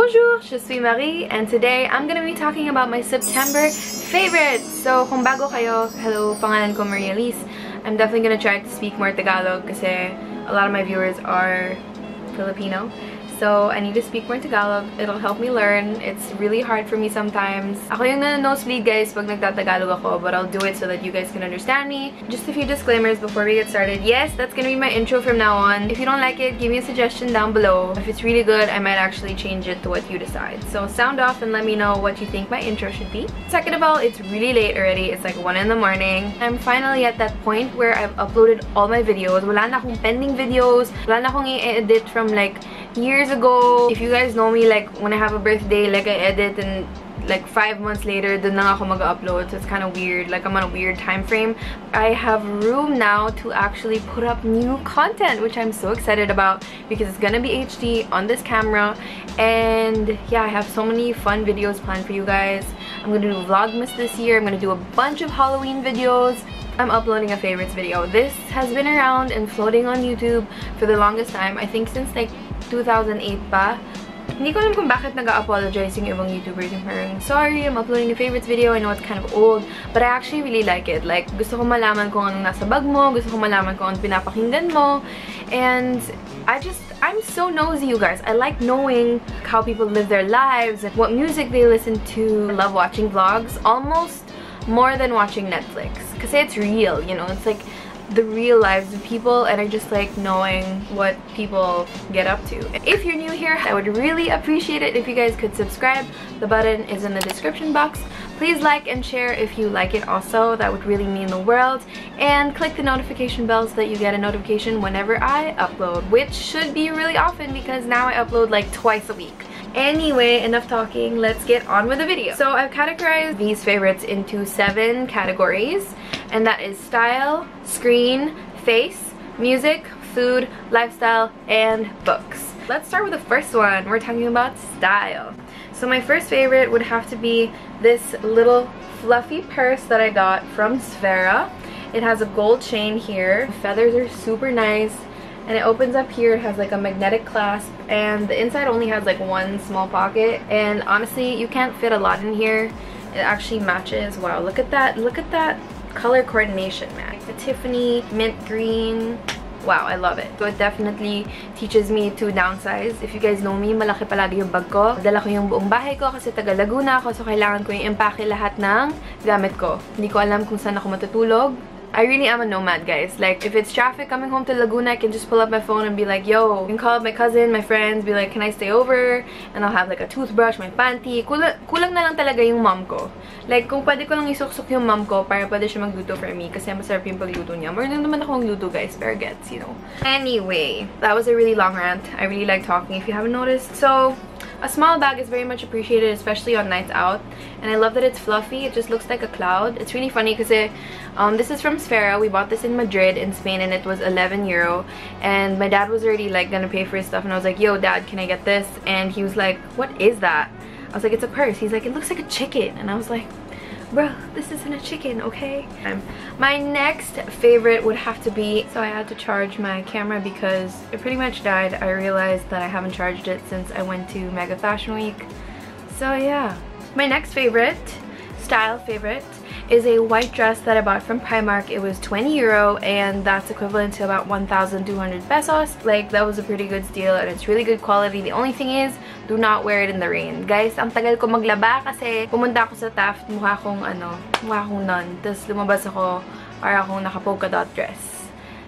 Bonjour, je suis Marie, and today I'm gonna be talking about my September favorites. So, kung bago kayo, hello, pangalan ko Marie Elise. I'm definitely gonna try to speak more Tagalog kasi a lot of my viewers are Filipino. So, I need to speak more Tagalog. It'll help me learn. It's really hard for me sometimes. Ako yung nosebleed guys pag nagtatagalog ako, but I'll do it so that you guys can understand me. Just a few disclaimers before we get started. Yes, that's gonna be my intro from now on. If you don't like it, give me a suggestion down below. If it's really good, I might actually change it to what you decide. So, sound off and let me know what you think my intro should be. Second of all, it's really late already. It's like 1 in the morning. I'm finally at that point where I've uploaded all my videos. Wala na akong pending videos. Wala na akong i-edit from like years ago. If you guys know me, like when I have a birthday, like I edit and like 5 months later dun na ako mag-upload, so it's kind of weird. Like I'm on a weird time frame. I have room now to actually put up new content, which I'm so excited about because it's gonna be HD on this camera. And yeah, I have so many fun videos planned for you guys. I'm gonna do Vlogmas this year. I'm gonna do a bunch of Halloween videos. I'm uploading a favorites video. This has been around and floating on YouTube for the longest time. I think since like 2008 pa. Hindi ko alam kung bakit nag-apologize yung ibang YouTubers yung parang, sorry, I'm uploading a favorites video. I know it's kind of old, but I actually really like it. Like, gusto ko malaman kung anong nasa bag mo, gusto ko malaman kung anong pinapakinggan mo. And I'm so nosy, you guys. I like knowing how people live their lives and what music they listen to. I love watching vlogs almost more than watching Netflix. Because it's real, you know, it's like the real lives of people, and I just like knowing what people get up to. If you're new here, I would really appreciate it if you guys could subscribe. The button is in the description box. Please like and share if you like it also. That would really mean the world. And click the notification bell so that you get a notification whenever I upload, which should be really often because now I upload like twice a week. Anyway, enough talking, let's get on with the video. So I've categorized these favorites into 7 categories, and that is style, screen, face, music, food, lifestyle, and books. Let's start with the first one. We're talking about style. So my first favorite would have to be this little fluffy purse that I got from Sfera. It has a gold chain here. The feathers are super nice. And it opens up here. It has like a magnetic clasp, and the inside only has like one small pocket, and honestly you can't fit a lot in here. It actually matches. Wow, look at that color coordination, man. The Tiffany mint green. Wow, I love it. So it definitely teaches me to downsize. If you guys know me, malaki palagi yung bag ko. Dala ko yung buong bahay ko kasi taga Laguna ako, so kailangan ko yung impake lahat ng gamit ko. Hindi ko alam kung saan ako matutulog. I really am a nomad, guys. Like, if it's traffic coming home to Laguna, I can just pull up my phone and be like, yo, I can call up my cousin, my friends, be like, can I stay over? And I'll have like a toothbrush, my panty. Kulang na lang talaga yung mom ko. Like, kung pwede ko lang isuksok yung mom ko para pwede siya magluto for me kasi masarap yung pagluto niya. Marunong naman akong luto, guys, pero gets, you know. Anyway, that was a really long rant. I really like talking if you haven't noticed. So, a small bag is very much appreciated, especially on nights out. And I love that it's fluffy. It just looks like a cloud. It's really funny because this is from Sfera. We bought this in Madrid in Spain, and it was €11. And my dad was already like gonna pay for his stuff, and I was like, yo dad, can I get this? And he was like, what is that? I was like, it's a purse. He's like, it looks like a chicken. And I was like, bro, this isn't a chicken, okay? My next favorite would have to be, so I had to charge my camera because it pretty much died. I realized that I haven't charged it since I went to Mega Fashion Week. So yeah. My next favorite, style favorite, is a white dress that I bought from Primark. It was €20, and that's equivalent to about 1,200 pesos. Like, that was a pretty good steal, and it's really good quality. The only thing is, do not wear it in the rain. Guys, ang tagal ko maglaba kasi pumunta ako sa Taft, mukha akong nun. Tapos lumabas ako, para akong naka-polka dot dress.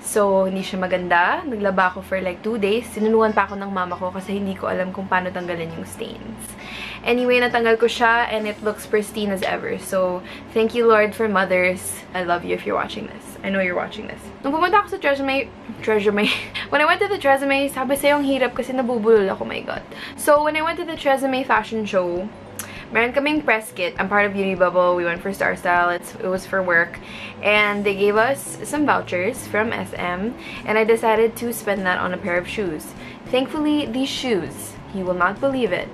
So, hindi siya maganda. Naglaba ako for like 2 days. Sinunuan pa ako ng mama ko kasi hindi ko alam kung paano tanggalin yung stains. Anyway, natanggal ko siya, and it looks pristine as ever. So, thank you Lord for mothers. I love you if you're watching this. I know you're watching this. Nung pumunta ako sa when I went to the Tresemme, sabi sa'yo ang hirap kasi nabubulol ako, my God. So, when I went to the Tresemme fashion show, meron kaming press kit. I'm part of Beauty Bubble. We went for Star Style. It was for work. And they gave us some vouchers from SM. And I decided to spend that on a pair of shoes. Thankfully, these shoes, you will not believe it,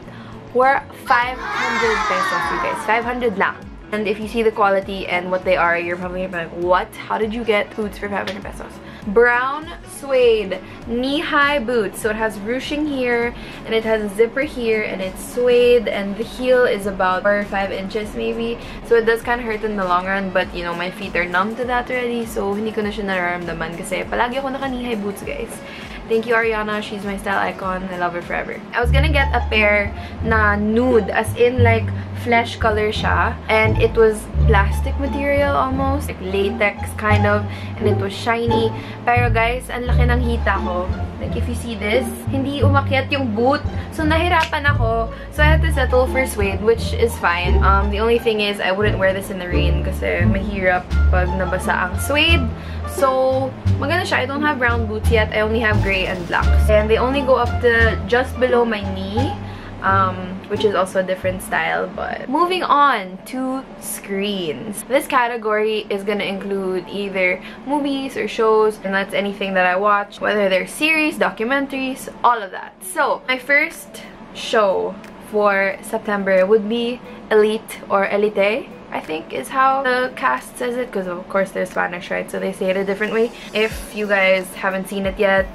were 500 pesos, you guys. 500 lang. And if you see the quality and what they are, you're probably like, what? How did you get boots for 500 pesos? Brown Suede knee-high boots. So it has ruching here, and it has a zipper here, and it's suede, and the heel is about 4 or 5 inches maybe. So it does kind of hurt in the long run, but you know, my feet are numb to that already, so hindi ko na siya nararamdaman kasi palagi ako naka knee-high boots, guys. Thank you, Ariana. She's my style icon. I love her forever. I was gonna get a pair na nude, as in like flesh color siya, and it was plastic material almost, like latex kind of, and it was shiny. Pero guys, ang laki ng hita ko. Like if you see this, hindi umakyat yung boot, so nahirapan ako. So I had to settle for suede, which is fine. The only thing is I wouldn't wear this in the rain kasi mahirap pag nabasa ang suede. So maganda siya. I don't have brown boots yet. I only have gray and black, and they only go up to just below my knee. Which is also a different style. But moving on to screens. This category is gonna include either movies or shows, and that's anything that I watch, whether they're series, documentaries, all of that. So my first show for September would be Elite, or Elite, I think is how the cast says it, because of course they're Spanish, right? So they say it a different way. If you guys haven't seen it yet,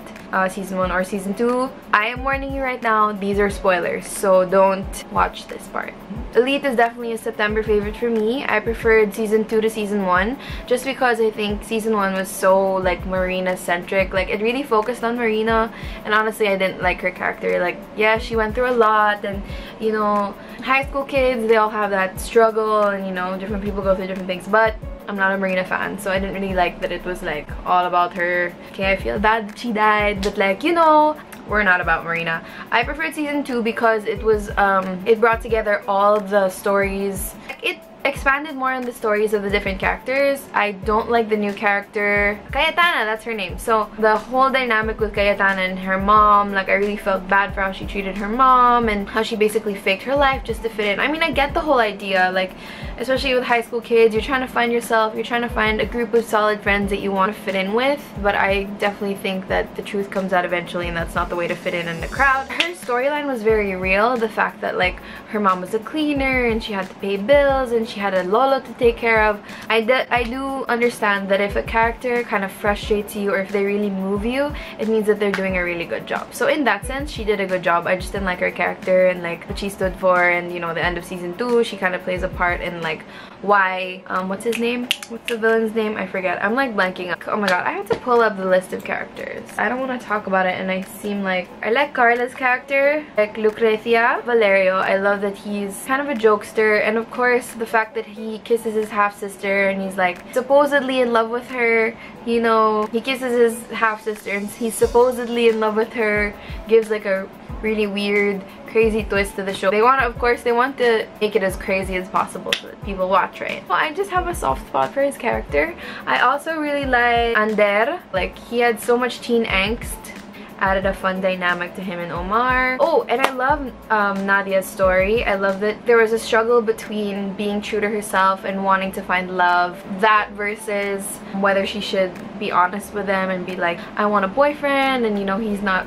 season 1 or season 2, I am warning you right now, these are spoilers, so don't watch this part. Elite is definitely a September favorite for me. I preferred season 2 to season 1 just because I think season 1 was so like Marina centric. Like it really focused on Marina, and honestly I didn't like her character. Like, yeah, she went through a lot, and you know, high school kids, they all have that struggle, and you know, different people go through different things, but I'm not a Marina fan, so I didn't really like that it was like all about her. Okay, I feel bad that she died, but like, you know, we're not about Marina. I preferred season 2 because it was it brought together all the stories. It expanded more on the stories of the different characters. I don't like the new character, Cayetana, that's her name. So the whole dynamic with Cayetana and her mom, like I really felt bad for how she treated her mom and how she basically faked her life just to fit in. I mean, I get the whole idea, like especially with high school kids, you're trying to find yourself, you're trying to find a group of solid friends that you want to fit in with, but I definitely think that the truth comes out eventually, and that's not the way to fit in the crowd. Her storyline was very real, the fact that like her mom was a cleaner and she had to pay bills and she had a lolo to take care of. I do understand that if a character kind of frustrates you, or if they really move you, it means that they're doing a really good job. So in that sense, she did a good job. I just didn't like her character and like what she stood for, and you know, the end of season 2, she kind of plays a part in like why what's his name, what's the villain's name, I forget. I'm like blanking. Oh my god, I had to pull up the list of characters. I don't want to talk about it, and I seem like I like Carla's character, like Lucrecia. Valerio, I love that he's kind of a jokester, and of course the fact that he kisses his half-sister and he's like supposedly in love with her, you know, he kisses his half-sister and he's supposedly in love with her, gives like a really weird, crazy twist to the show. They want to, of course, they want to make it as crazy as possible so that people watch, right? Well, I just have a soft spot for his character. I also really like Ander. Like, he had so much teen angst, added a fun dynamic to him and Omar. Oh, and I love Nadia's story. I love that there was a struggle between being true to herself and wanting to find love, that versus whether she should be honest with him and be like, I want a boyfriend, and you know, he's not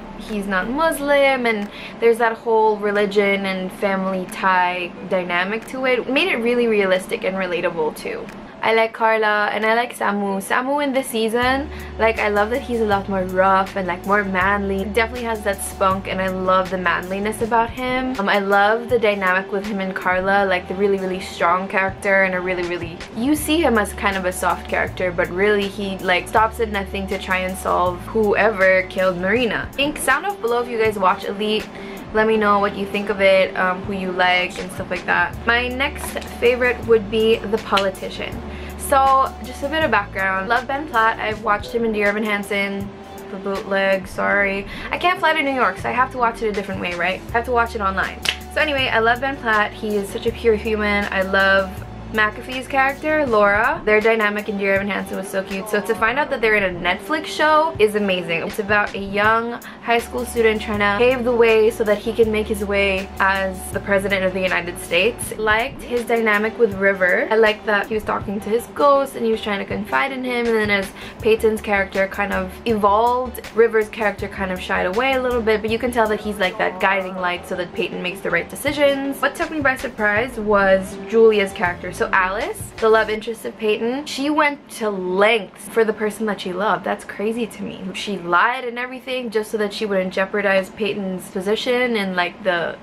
Muslim, and there's that whole religion and family tie dynamic to it. It made it really realistic and relatable too. I like Carla, and I like Samu. Samu in this season, like, I love that he's a lot more rough and like more manly. He definitely has that spunk, and I love the manliness about him. I love the dynamic with him and Carla, like the really strong character and a really, you see him as kind of a soft character, but really he like stops at nothing to try and solve whoever killed Marina. I think sound off below if you guys watch Elite. Let me know what you think of it, who you like and stuff like that. My next favorite would be The Politician. So just a bit of background. Love Ben Platt. I've watched him in Dear Evan Hansen, the bootleg, sorry. I can't fly to New York, so I have to watch it a different way, right? I have to watch it online. So anyway, I love Ben Platt. He is such a pure human. I love McAfee's character, Laura. Their dynamic in Dear Evan Hansen was so cute. So to find out that they're in a Netflix show is amazing. It's about a young high school student trying to pave the way so that he can make his way as the president of the United States. I liked his dynamic with River. I liked that he was talking to his ghost and he was trying to confide in him, and then as Peyton's character kind of evolved, River's character kind of shied away a little bit, but you can tell that he's like that guiding light so that Peyton makes the right decisions. What took me by surprise was Julia's character. So Alice, the love interest of Peyton, she went to lengths for the person that she loved. That's crazy to me. She lied and everything just so that she wouldn't jeopardize Peyton's position in like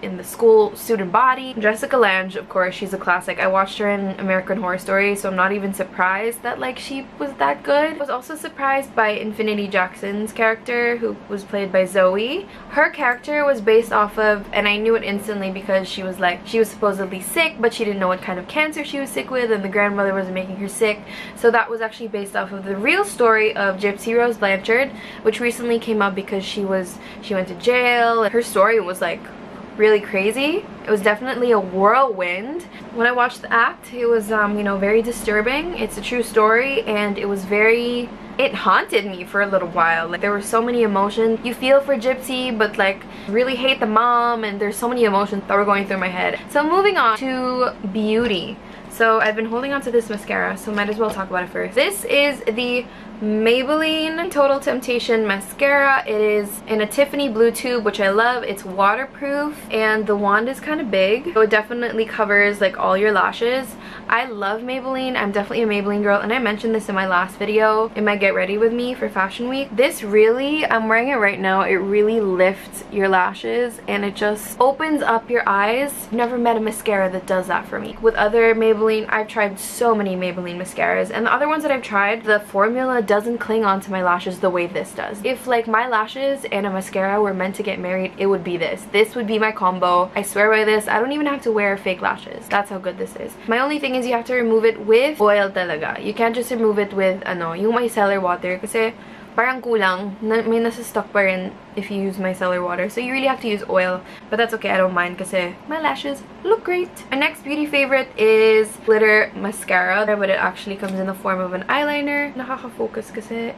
in the school student body. Jessica Lange, of course, she's a classic. I watched her in American Horror Story, so I'm not even surprised that like she was that good. I was also surprised by Infinity Jackson's character, who was played by Zoe. Her character was based off of, and I knew it instantly because she was supposedly sick, but she didn't know what kind of cancer she was sick with, and the grandmother was making her sick. So that was actually based off of the real story of Gypsy Rose Blanchard, which recently came up because she went to jail. Her story was like really crazy. It was definitely a whirlwind. When I watched the act, it was you know, very disturbing. It's a true story, and it haunted me for a little while. Like, there were so many emotions. You feel for Gypsy, but like really hate the mom, and there's so many emotions that were going through my head. So moving on to beauty. So I've been holding on to this mascara, so might as well talk about it first. This is the Maybelline Total Temptation mascara. It is in a Tiffany blue tube, which I love. It's waterproof, and the wand is kind of big, so it definitely covers like all your lashes. I love Maybelline. I'm definitely a Maybelline girl, and I mentioned this in my last video in my Get Ready With Me for Fashion Week. This really, I'm wearing it right now, it really lifts your lashes and it just opens up your eyes. I've never met a mascara that does that for me. With other Maybelline, I've tried so many Maybelline mascaras, and the other ones that I've tried, the formula doesn't cling onto my lashes the way this does. If like my lashes and a mascara were meant to get married, it would be this. This would be my combo. I swear by this. I don't even have to wear fake lashes. That's how good this is. My only thing is you have to remove it with oil talaga. You can't just remove it with yung micellar water, kasi parang kulang, may nasa stock pa rin if you use micellar water. So you really have to use oil, but that's okay, I don't mind kasi my lashes look great. My next beauty favorite is glitter mascara, but it actually comes in the form of an eyeliner. Nakaka-focus kasi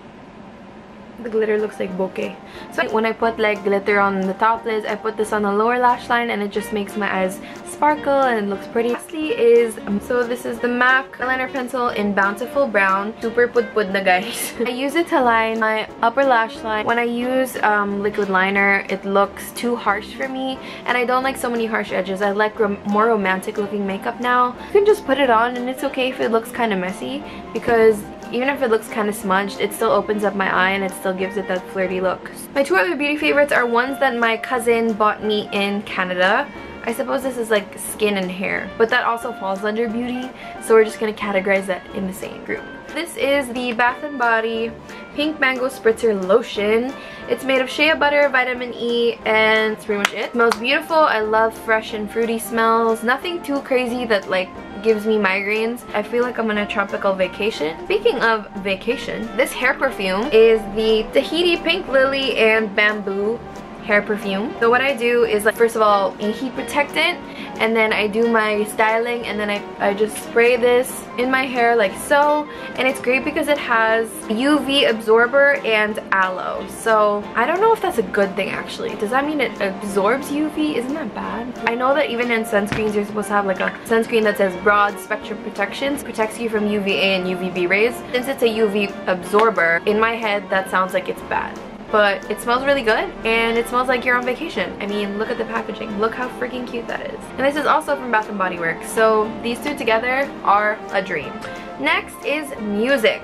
the glitter looks like bokeh. So when I put like glitter on the top lids, I put this on the lower lash line, and it just makes my eyes sparkle and it looks pretty. Lastly is, so this is the MAC eyeliner pencil in Bountiful Brown. Super pud-pud na, guys. I use it to line my upper lash line. When I use liquid liner, it looks too harsh for me, and I don't like so many harsh edges. I like more romantic looking makeup now. You can just put it on, and it's okay if it looks kind of messy, because even if it looks kind of smudged, it still opens up my eye and it still gives it that flirty look. My two other beauty favorites are ones that my cousin bought me in Canada. I suppose this is like skin and hair, but that also falls under beauty, so we're just gonna categorize that in the same group. This is the Bath & Body Pink Mango Spritzer Lotion. It's made of shea butter, vitamin E, and that's pretty much it. It smells beautiful. I love fresh and fruity smells. Nothing too crazy that like gives me migraines. I feel like I'm on a tropical vacation. Speaking of vacation, this hair perfume is the Tahiti Pink Lily and Bamboo hair perfume. So what I do is, like, first of all, a heat protectant, and then I do my styling, and then I just spray this in my hair like so, and it's great because it has UV absorber and aloe. So I don't know if that's a good thing actually. Does that mean it absorbs UV? Isn't that bad? I know that even in sunscreens you're supposed to have like a sunscreen that says broad spectrum protection, protects you from UVA and UVB rays. Since it's a UV absorber, in my head that sounds like it's bad. But it smells really good, and it smells like you're on vacation. I mean, look at the packaging. Look how freaking cute that is. And this is also from Bath & Body Works, so these two together are a dream. Next is music.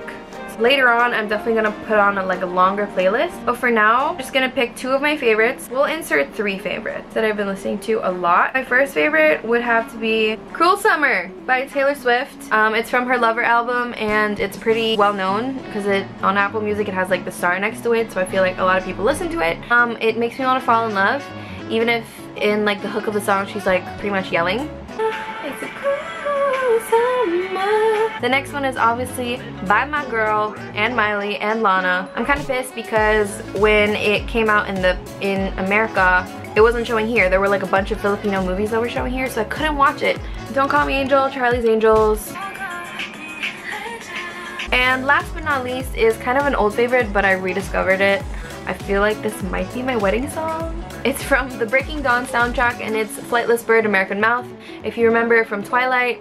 Later on, I'm definitely gonna put on a longer playlist, but for now, I'm just gonna pick two of my favorites. We'll insert three favorites that I've been listening to a lot. My first favorite would have to be Cruel Summer by Taylor Swift. It's from her Lover album, and it's pretty well known because on Apple Music it has like the star next to it, so I feel like a lot of people listen to it. It makes me want to fall in love, even if in like the hook of the song she's like pretty much yelling. It's a cruel summer. The next one is obviously by my girl and Miley and Lana. I'm kind of pissed because when it came out in America, it wasn't showing here. There were like a bunch of Filipino movies that were showing here, so I couldn't watch it. Don't Call Me Angel, Charlie's Angels. And last but not least is kind of an old favorite, but I rediscovered it. I feel like this might be my wedding song. It's from the Breaking Dawn soundtrack, and it's Flightless Bird, American Mouth. If you remember from Twilight,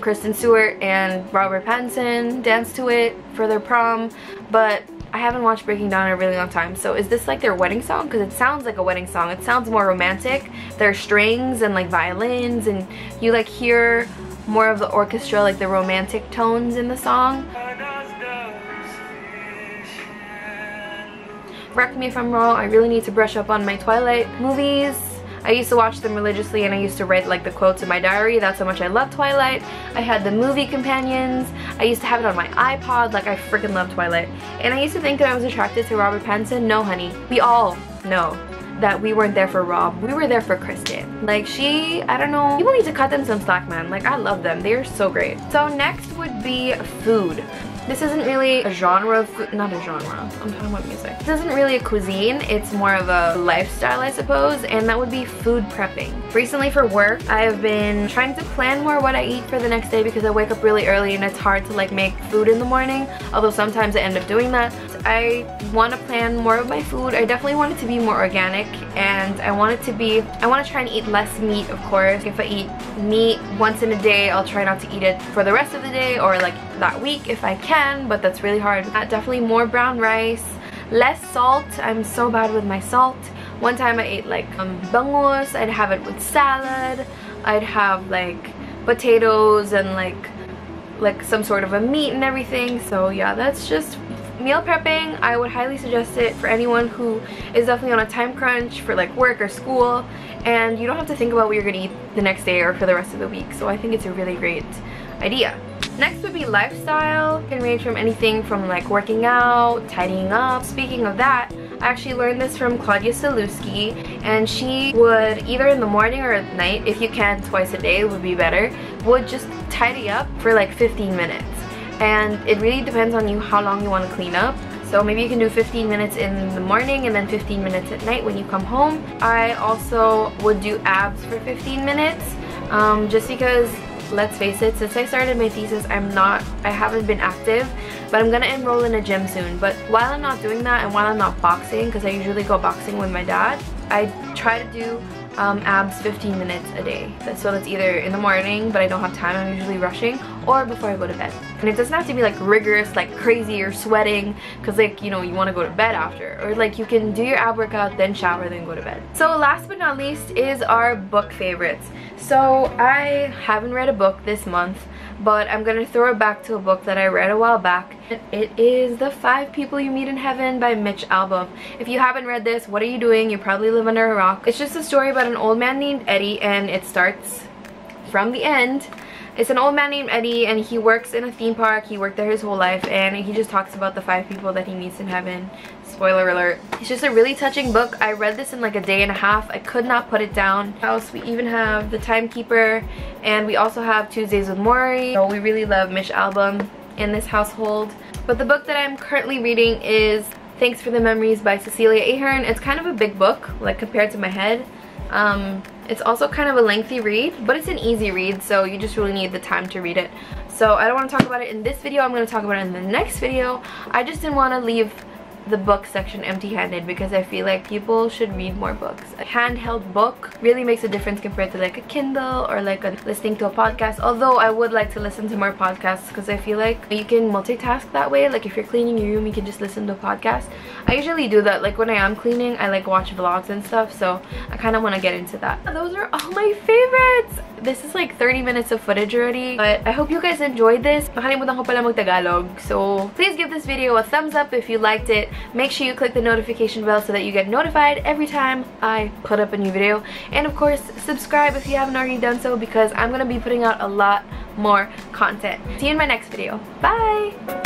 Kristen Stewart and Robert Pattinson danced to it for their prom, but I haven't watched Breaking Dawn in a really long time. So is this like their wedding song? Because it sounds like a wedding song. It sounds more romantic. There are strings and like violins, and you like hear more of the orchestra, like the romantic tones in the song. Correct me if I'm wrong, I really need to brush up on my Twilight movies. I used to watch them religiously and I used to write like the quotes in my diary. That's how much I love Twilight. I had the movie companions. I used to have it on my iPod. Like, I freaking love Twilight. And I used to think that I was attracted to Robert Pattinson. No, honey. We all know that we weren't there for Rob. We were there for Kristen. Like, she, I don't know. People need to cut them some slack, man. Like, I love them. They're so great. So next would be food. This isn't really a genre of food, not a genre, I'm talking about music. This isn't really a cuisine, it's more of a lifestyle, I suppose, and that would be food prepping. Recently for work, I've been trying to plan more what I eat for the next day because I wake up really early and it's hard to like make food in the morning, although sometimes I end up doing that. I want to plan more of my food. I definitely want it to be more organic, and I want to try and eat less meat, of course. If I eat meat once in a day, I'll try not to eat it for the rest of the day or like that week if I can, but that's really hard. Definitely more brown rice, less salt. I'm so bad with my salt. One time I ate like bangus. I'd have it with salad. I'd have like potatoes and like some sort of a meat and everything. So yeah, that's just meal prepping. I would highly suggest it for anyone who is definitely on a time crunch for like work or school, and you don't have to think about what you're gonna eat the next day or for the rest of the week. So I think it's a really great idea. Next would be lifestyle. It can range from anything from like working out, tidying up. Speaking of that, I actually learned this from Claudia Saluski, and she would either in the morning or at night, if you can twice a day, it would be better, would just tidy up for like 15 minutes. And it really depends on you how long you want to clean up. So maybe you can do 15 minutes in the morning and then 15 minutes at night when you come home. I also would do abs for 15 minutes just because, let's face it, since I started my thesis, I haven't been active, but I'm gonna enroll in a gym soon. But while I'm not doing that and while I'm not boxing, because I usually go boxing with my dad, I try to do abs 15 minutes a day. So that's either in the morning, but I don't have time, I'm usually rushing, or before I go to bed. And it doesn't have to be like rigorous, like crazy or sweating, because like, you know, you want to go to bed after. Or like you can do your ab workout, then shower, then go to bed. So last but not least is our book favorites. So I haven't read a book this month, but I'm gonna throw it back to a book that I read a while back. It is The 5 People You Meet in Heaven by Mitch Albom. If you haven't read this, what are you doing? You probably live under a rock. It's just a story about an old man named Eddie, and it starts from the end. It's an old man named Eddie, and he works in a theme park. He worked there his whole life, and he just talks about the 5 people that he meets in heaven. Spoiler alert. It's just a really touching book. I read this in like a day and a half. I could not put it down. Else, we even have The Timekeeper, and we also have Tuesdays with Morrie. So we really love Mitch Albom in this household. But the book that I'm currently reading is Thanks for the Memories by Cecilia Ahern. It's kind of a big book, like compared to my head. It's also kind of a lengthy read, but it's an easy read, so you just really need the time to read it. So I don't want to talk about it in this video. I'm going to talk about it in the next video. I just didn't want to leave the book section empty-handed because I feel like people should read more books. A handheld book really makes a difference compared to like a Kindle or like listening to a podcast, although I would like to listen to more podcasts because I feel like you can multitask that way. Like if you're cleaning your room, you can just listen to a podcast. I usually do that, like when I am cleaning, I like watch vlogs and stuff, so I kind of want to get into that. Those are all my favorites! This is like 30 minutes of footage already, but I hope you guys enjoyed this. Nakalimutan ko pala mag-Tagalog, so please give this video a thumbs up if you liked it. Make sure you click the notification bell so that you get notified every time I put up a new video. And of course, subscribe if you haven't already done so because I'm going to be putting out a lot more content. See you in my next video. Bye!